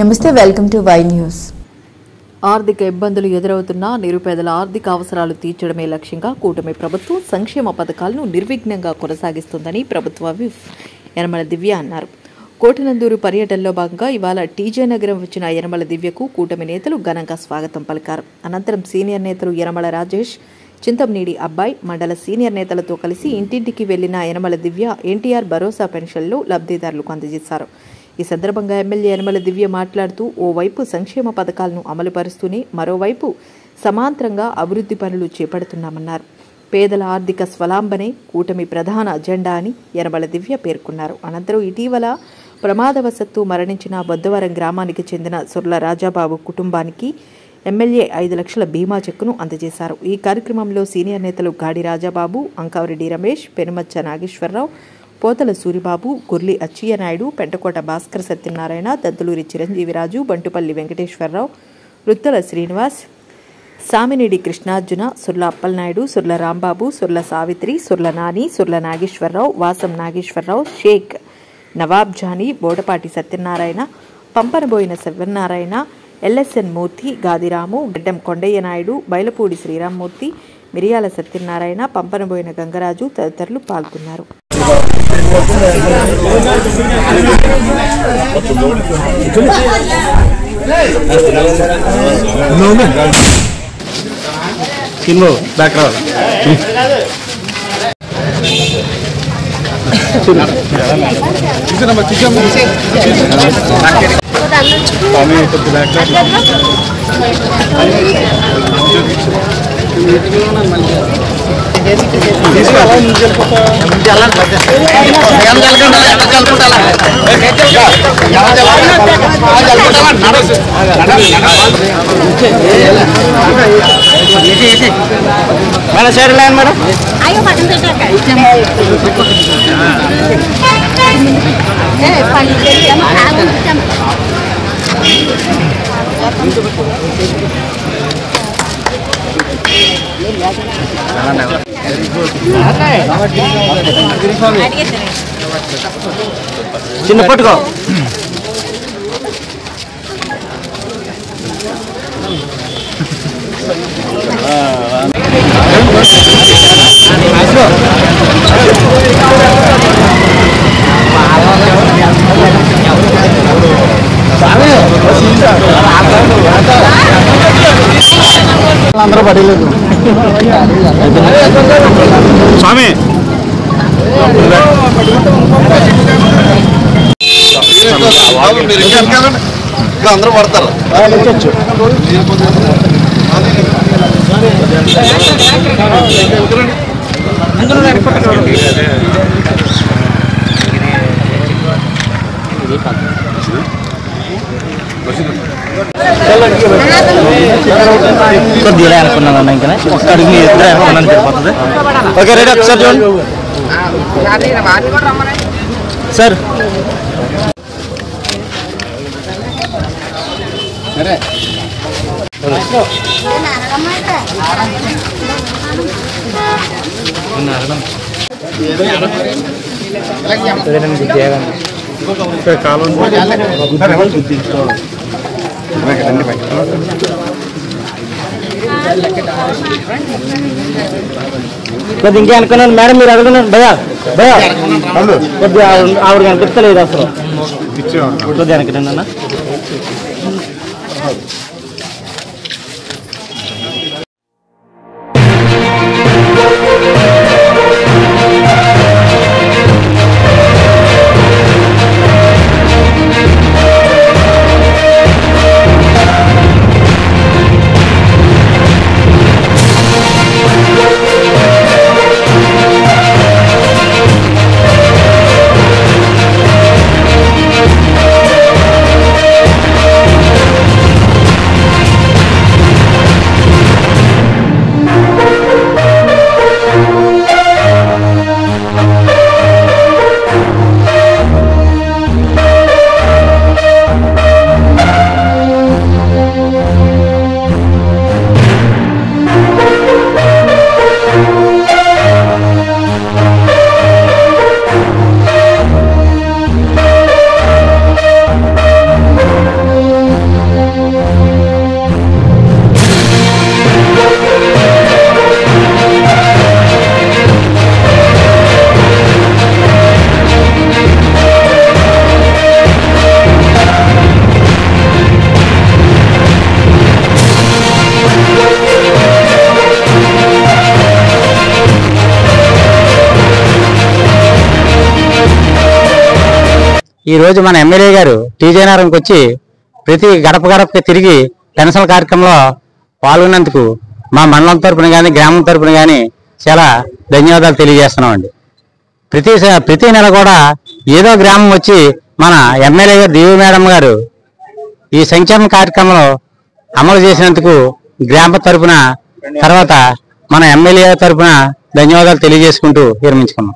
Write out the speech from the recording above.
నమస్తే, welcome to Y news. ఆర్థిక ఇబ్బందులు ఎదురవుతున్న నిరుపేదల ఆర్థిక అవసరాలు తీర్చడమే లక్ష్యంగా కూటమి ప్రభుత్వం సంక్షేమ పథకాలను నిర్విఘ్నంగా కొనసాగిస్తుందని ప్రభుత్వ విప్ యనమల దివ్య అన్నారు. కోటనందూరు పర్యటనలో భాగంగా ఇవాళ టీజే నగరం వచ్చిన యనమల దివ్యకు కూటమి నేతలు ఘనంగా స్వాగతం పలికారు. అనంతరం సీనియర్ నేతలు యనమల రాజేష్, చింతమనేడి అబ్బాయి, మండల సీనియర్ నేతలతో కలిసి ఇంటింటికి వెళ్లిన యనమల దివ్య ఎన్టీఆర్ భరోసా పెన్షన్లు లబ్ధిదారులకు అందజేశారు. ఈ సందర్భంగా ఎమ్మెల్యే యనమల దివ్య మాట్లాడుతూ ఓవైపు సంక్షేమ పథకాలను అమలుపరుస్తూనే మరోవైపు సమాంతరంగా అభివృద్ధి పనులు చేపడుతున్నామన్నారు. పేదల ఆర్థిక స్వలాంబనే కూటమి ప్రధాన అజెండా అని యనమల దివ్య పేర్కొన్నారు. అనంతరం ఇటీవల ప్రమాదవశత్తు మరణించిన బొద్దవరం గ్రామానికి చెందిన సుర్ల రాజాబాబు కుటుంబానికి ఎమ్మెల్యే 5 లక్షల బీమా చెక్కును అందజేశారు. ఈ కార్యక్రమంలో సీనియర్ నేతలు గాడి రాజాబాబు, అంకావరెడ్డి రమేష్, పెనుమచ్చ నాగేశ్వరరావు, పోతల సూరిబాబు, గుర్లి అచ్చయ్యనాయుడు, పెంటకోట భాస్కర్ సత్యనారాయణ, దద్దులూరి చిరంజీవిరాజు, బంటుపల్లి వెంకటేశ్వరరావు, రుత్తల శ్రీనివాస్, సామినేడి కృష్ణార్జున, సుర్ల అప్పలనాయుడు, సుర్ల రాంబాబు, సుర్ల సావిత్రి, సుర్ల నాని, సుర్ల నాగేశ్వరరావు, వాసం నాగేశ్వరరావు, షేక్ నవాబ్ జానీ, బోడపాటి సత్యనారాయణ, పంపనబోయిన శివనారాయణ, ఎల్ఎస్ఎన్ మూర్తి, గాదిరాము, గడ్డం కొండయ్య నాయుడు, బైలపూడి శ్రీరామ్మూర్తి, మిరియాల సత్యనారాయణ, పంపనబోయిన గంగరాజు తదితరులు పాల్గొన్నారు. చిన్న పట్టుకో అందరూ పడలేదు స్వామి. అందరూ పడతారు. కొద్దిగా అనుకున్నాను ఇంకా ఒక్క అడుగు ఇద్దరు అనుకున్నాను సరిపోతుంది. ఓకే, రెడీ ఒకసారి చూడండి సార్. కొద్ది ఇంకే అనుకున్నాను మేడం, మీరు అడుగున్నారు భయా భయా కొద్దిగా ఆవిడ కనిపిస్తలేదు అసలు. కొద్దిగా అనుకున్నాను. ఈ రోజు మన ఎమ్మెల్యే గారు టీజేనారంకి వచ్చి ప్రతి గడప గడపకి తిరిగి పెన్షన్ కార్యక్రమంలో పాల్గొన్నందుకు మా మండలం తరపున కానీ గ్రామం తరపున కానీ చాలా ధన్యవాదాలు తెలియజేస్తున్నామండి. ప్రతి నెల కూడా ఏదో గ్రామం వచ్చి మన ఎమ్మెల్యే గారు దివ్య మేడం గారు ఈ సంక్షేమ కార్యక్రమంలో అమలు చేసినందుకు గ్రామ తరపున తర్వాత మన ఎమ్మెల్యే తరపున ధన్యవాదాలు తెలియజేసుకుంటూ విరమించుకున్నాం.